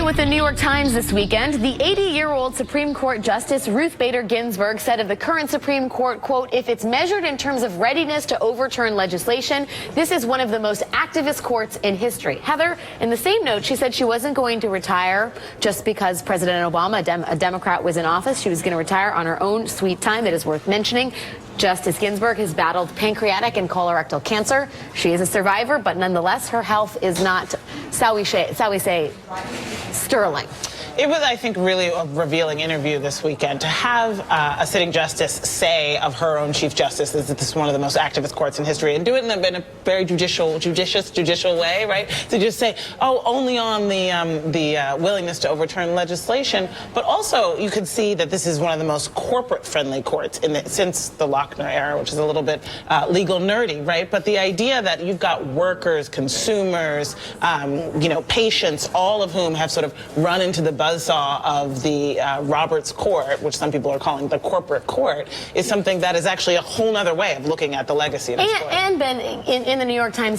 with the New York Times this weekend, the 80-year-old Supreme Court Justice Ruth Bader Ginsburg said of the current Supreme Court, quote, if it's measured in terms of readiness to overturn legislation, this is one of the most activist courts in history. Heather, in the same note, she said she wasn't going to retire just because President Obama, a Democrat, was in office. She was going to retire on her own sweet time. It is worth mentioning. Justice Ginsburg has battled pancreatic and colorectal cancer. She is a survivor, but nonetheless, her health is not, shall we say, sterling. It was, I think, really a revealing interview this weekend to have a sitting justice say of her own Chief Justice that this is one of the most activist courts in history, and do it in a very judicial way, right? To just say, oh, only on the willingness to overturn legislation, but also you could see that this is one of the most corporate-friendly courts since the Lochner era, which is a little bit legal nerdy, right? But the idea that you've got workers, consumers, patients, all of whom have sort of run into the buzzsaw of the Roberts Court, which some people are calling the corporate court, is something that is actually a whole other way of looking at the legacy of this court. And Ben, in the New York Times